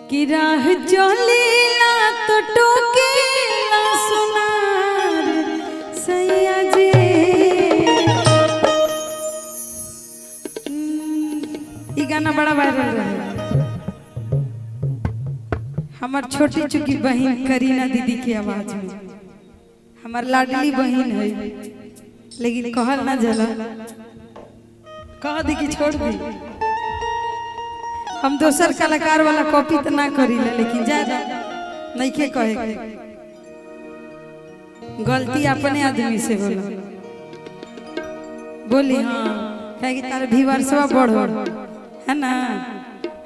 कि राह चलेला तो टोकेला सुनार सैया जी। ये गाना बड़ा वायरल रहा। हमार छोटी चुकी बहन करीना दीदी की आवाज में, हमार लाडली बहन है, लेकिन कहल ना जला, कह दी कि छोड़ दी। हम दोसर कलाकार वाला कॉपी तो ना करी ले, लेकिन ज्यादा नहीं के कहे गलती अपने आदमी से बोला बोली। हाँ कहे कि तारे व्यूअर्सवा बढ़ो है ना,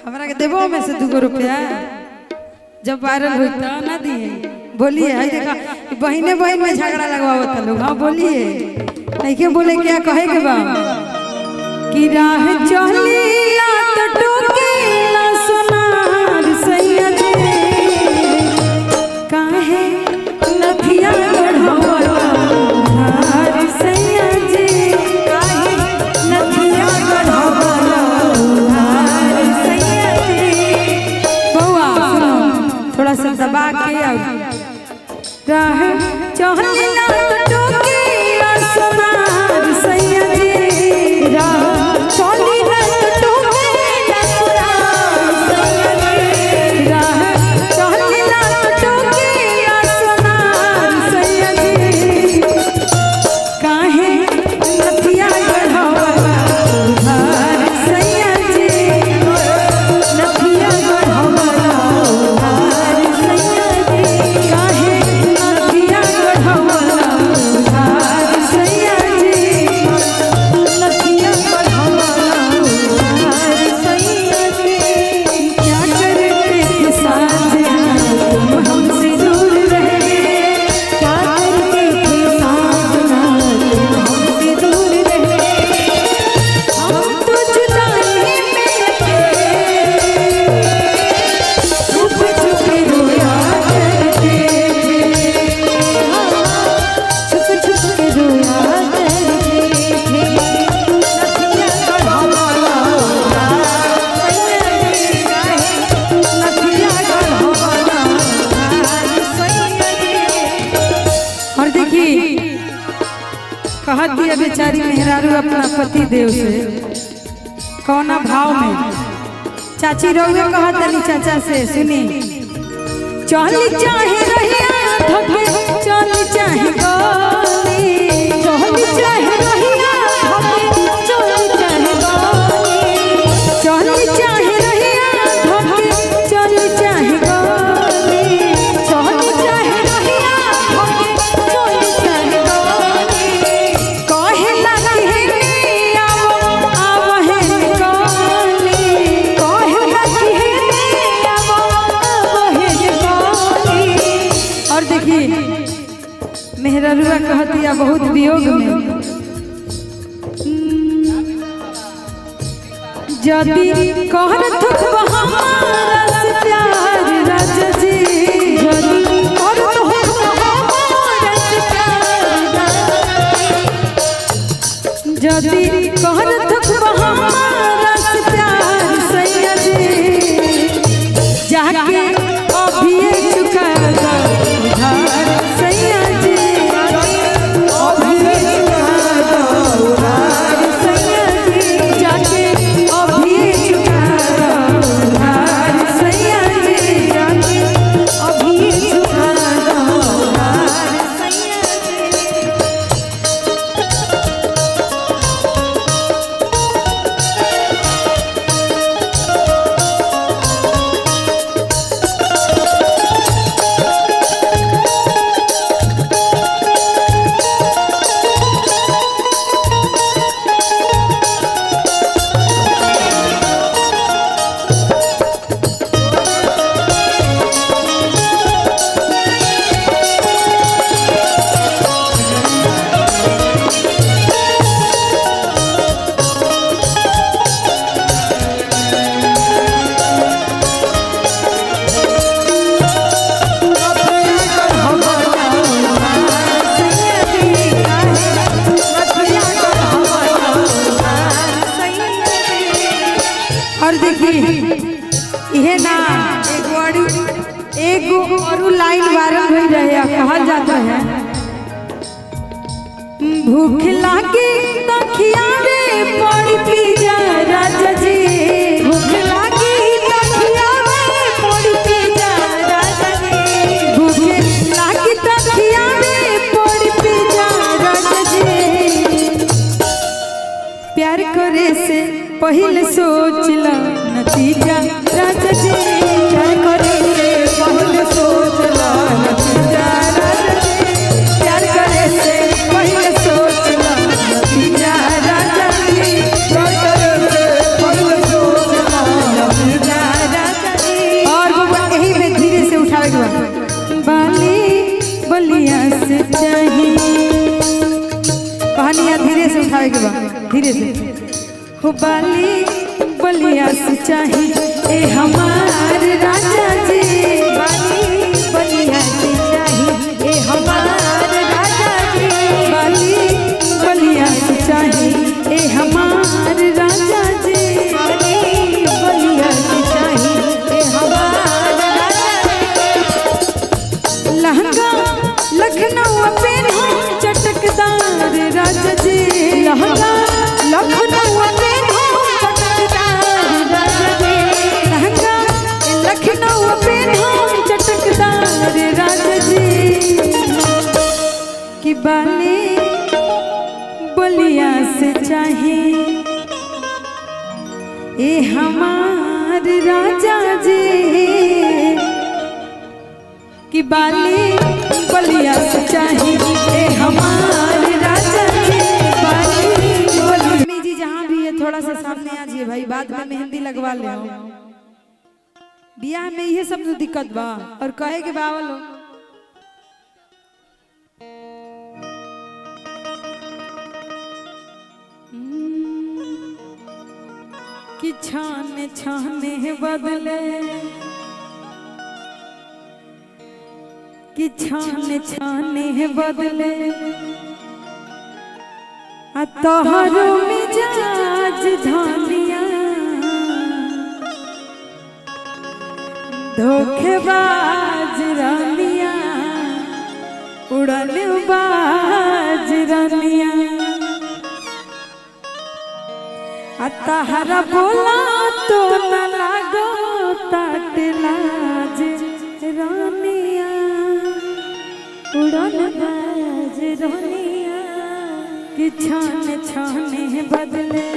हमरा के देबो में से 2 रुपया जब वायरल हुई तो ना दिए। बोलिए है देखा बहने बहन में झगड़ा लगवाओ लोग। हाँ बोलिए, नहीं के बोले क्या कहे के बा कि राह चलेला तो टोकेला सुनार सैया जी। काहे नथिया गढ़वाला उधार सैया जी, काहे नथिया गढ़वाला उधार सैया जी। बउआ सुनो थोड़ा सा दबा के आओ। राह चलेला तो टोकेला सुनार सैया जी, राह कहत दिया बेचारी मेहरारू अपना पति देव से कौना भाव में। चाची रउए कहत तनी चाचा से सुनी। चल चाहे रहिया धके चल चाहे गोली, चल चाहे रहिया धके चल चाहे गोली, चल चाहे रहिया धके चल चाहे गोली, चल चाहे रहिया धके चल चाहे गोली। मेहरारूआ कहतिया बहुत वियोग में, जदी कहर थुक हमारा से प्यार राजा जी, जदी कहर थुक हमारा से प्यार, जदी कहर थुक हमारा से प्यार सैया जी, जाके अभी चुका दो उधार सैया जी। और देखिए इहे ना एगो बड़ी एगो और लाइन वायरल हो रहे कहा जाता है भूख लागी तो खियावे पड़ी पिज्जा राजा जी भूख लागी तो खियावे पड़ी पिज्जा राजा जी भूख लागी तो खियावे पड़ी पिज्जा राजा जी प्यार करे से पहले सोच ला नतीजा राजा जी प्यार करे से पहले सोच ला नतीजा राजा जी प्यार करे से पहले सोच ला नतीजा राजा जी प्यार करे से पहले सोच ला नतीजा राजा जी। और वो यही में धीरे से उठावे के बाद बाली बलिया से चाहिए कहानियां धीरे से उठावे के बाद धीरे से हो बाली बलिया से चाहिए ए हमार राजा जी बाली बलिया से चाहिए ए हमार राजा जी बाली बलिया से चाहिए ए हमार राजा जी बाली बलिया से चाहिए ए हमार राजा जी लहंगा लखनऊ पहनो चटकदार राजा जी लहंगा लखनऊ पहनो चटकदार राजा जी लहंगा लखनऊ पहनो चटकदार राजा जी कि बाली बलिया से चाहिए ए हमार राजा जी कि बाली बलिया से चाहिए ए हमार राजा जी बाली बलिया जी जहाँ भी है थोड़ा सा सामने आ जाइए भाई बाद में मेहंदी लगवा ले बियाह में ये सब तो दिक्कत बा और कहे के बावल हो कि छाने छाने बदले कि छाने छाने बदले तोहरो मिजाज धनिया धोखेबाज रानिया उड़न बाज रानिया तहरा बोला तो न लागो ताट लाज रानिया उड़न बाज रानिया कि छाने छाने बदले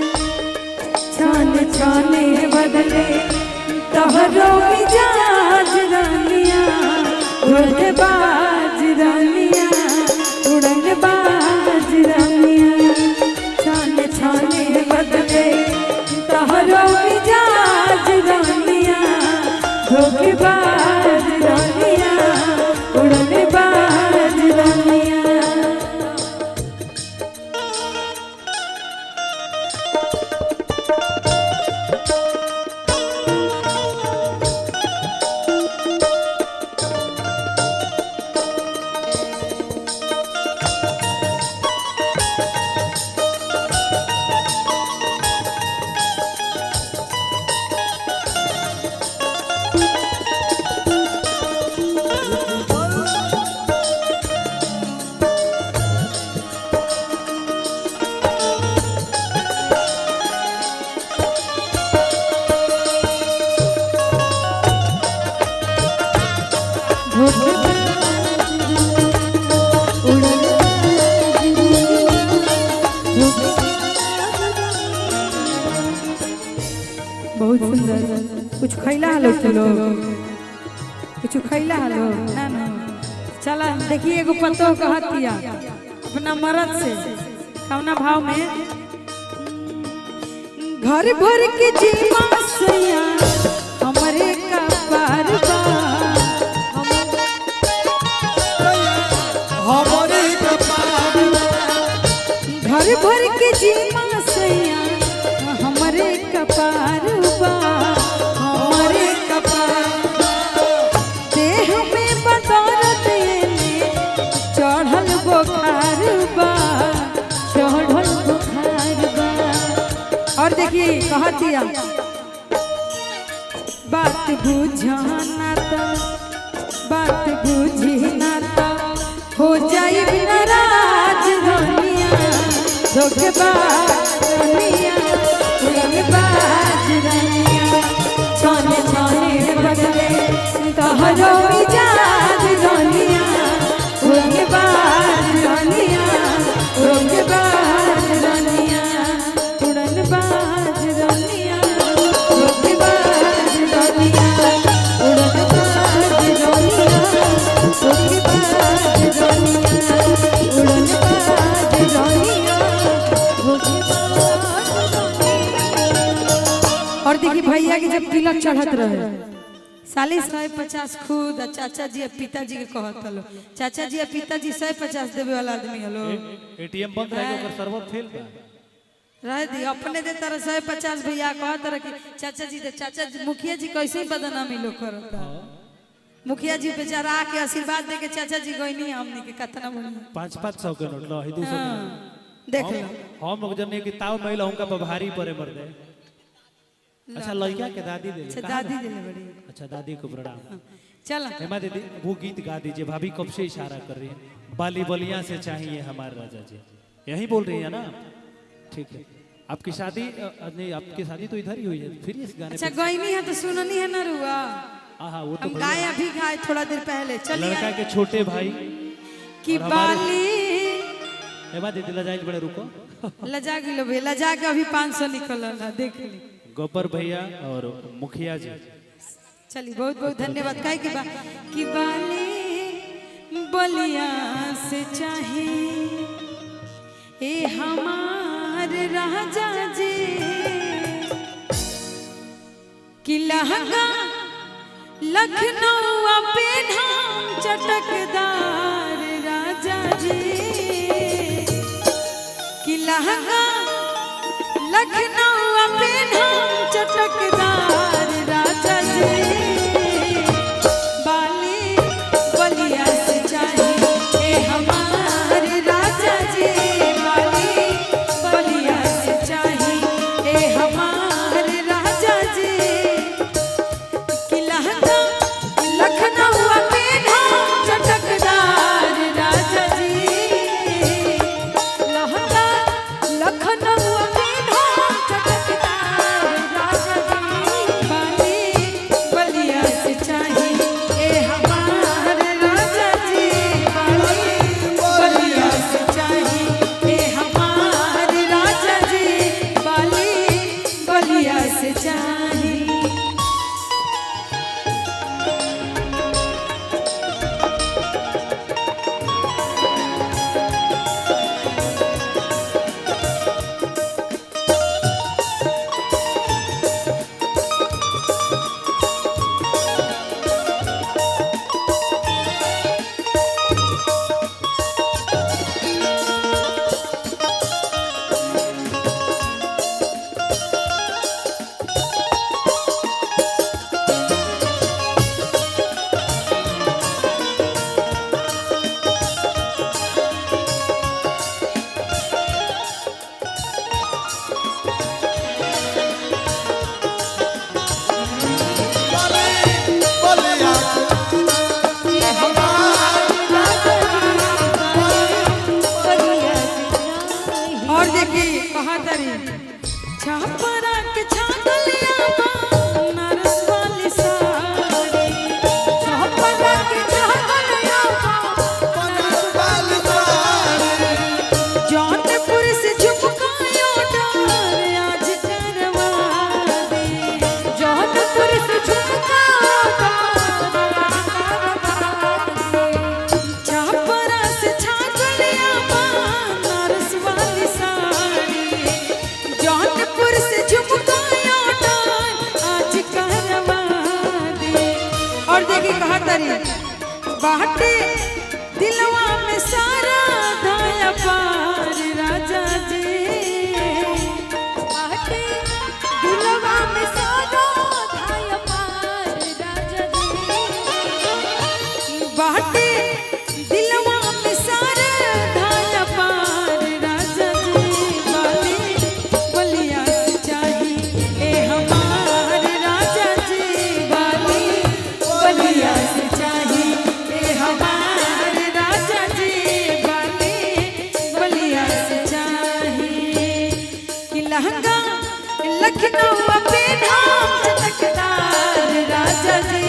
छाने छाने बदले तोहरो मिजाज रानिया धोखेबाज रानिया उड़न बाज रानिया छाने छाने बदले तोहरो मिजाज रानिया धोखेबाज रानिया उड़न बाज रानिया। बहुत सुंदर कुछ खैला हलो लोग कुछ खैला हलो ना ना चला देखिए एगो पतो कहतिया अपना मर्द से कौना भाव में घर भर के जीवा सैया हमरे का पार बा हमरे का पार घर भर के जीवा सैया हमरे का पार बा हमरे का पार देह में बदौलत चढ़ल बुखार बा चढ़ल बुखार बा। और देखिए कहतिया बात बुझाना तो बात बुझी ना तो हो जाई नाराज दुनिया धोखेबाज दुनिया उड़नबाज दुनिया छाने छाने बदले तोहरो मिजाज दुनिया उड़नबाज दुनिया उड़नबाज दुनिया उड़नबाज दुनिया उड़नबाज दुनिया उड़नबाज दुनिया उड़नबाज दुनिया उड़नबाज दुनिया और देखिए भैया के जब तिलक चढ़त रहे साली 150 खुद आ चाचा जी पिताजी के कहत हलो चाचा जी पिताजी 150 देवे वाला आदमी हलो एटीएम बंद रहे ओकर सर्वर फेल बा रह दी अपने दे तरह 150 भैया कहत रहे कि चाचा जी दे चाचा जी मुखिया जी कैसे बदनामी लोग करता मुखिया जी बेचारा आके आशीर्वाद दे के चाचा जी गइनी हमनी के कतना बढ़िया 500 के नोट लो ही 200 देख लो हम लोग जने की ताव महिला उनका पर भारी पड़े मर दे अच्छा लड़का के दादी दे अच्छा दादी दे बड़ी अच्छा दादी को प्रणाम चल हेमा दीदी वो गीत गा दीजिए भाभी कब से इशारा कर रही है बाली बलिया से चाहिए हमारे राजा जी यही बोल रही है ना ठीक है आपकी शादी नहीं आपकी शादी तो इधर ही हुई है फिर इस गाने अच्छा गईनी है तो सुननी है ना रुआ हाँ वो तो हम गाए अभी गाए थोड़ा देर पहले चलिए लड़का के छोटे भाई की बाली हेमा दीदी लजाइल बड़े रुको लजा गिलो भैया लजा के अभी 500 निकल देख ली गोबर भैया और मुखिया जी चलिए बहुत बहुत धन्यवाद काहे की बाली बलिया से चाहे ए हमार राजा जी कि लहंगा लखनऊ पे नाम चटकदार राजा जी कि लहंगा लखनऊ पे नाम चटकदार राजा जी बाली बलिया से चाहिए ए हमार राजा जी बाली बलिया से चाहिए ए हमार राजा जी कि लहंगा लखनऊ पे नाम चटकदार राजा जी लहंगा लखनऊ पे नाम चटकदार राजा जी बाली बलिया से चाहिए ए हमार राजा जी बाली बलिया से चाहिए ए हमार राजा जी बाली बलिया से चाहिए बलिया और देखिए कहा तरी छपरा के छागलिया बनारस वाली साड़ी छपरा के छागलिया बनारस वाली साड़ी जौनपुर से झुमकायो डार आज करवा दे जौनपुर से झुमकायो छपरा से छागलिया बनारस वाली साड़ी जौनपुर से झुमकाया डार आज करवा दे और देखिए कहा तरी बाटे दिलवा में सारा धाया पार राजा जी बाटे दिलवा में सारा धाया पार राजा जी बाटे दिलवा में सारा धाया पार राजा जी बाली बलिया से चाहिए ए हमार राजा जी बाली लखनऊ पे धाम चटकदार राजा जी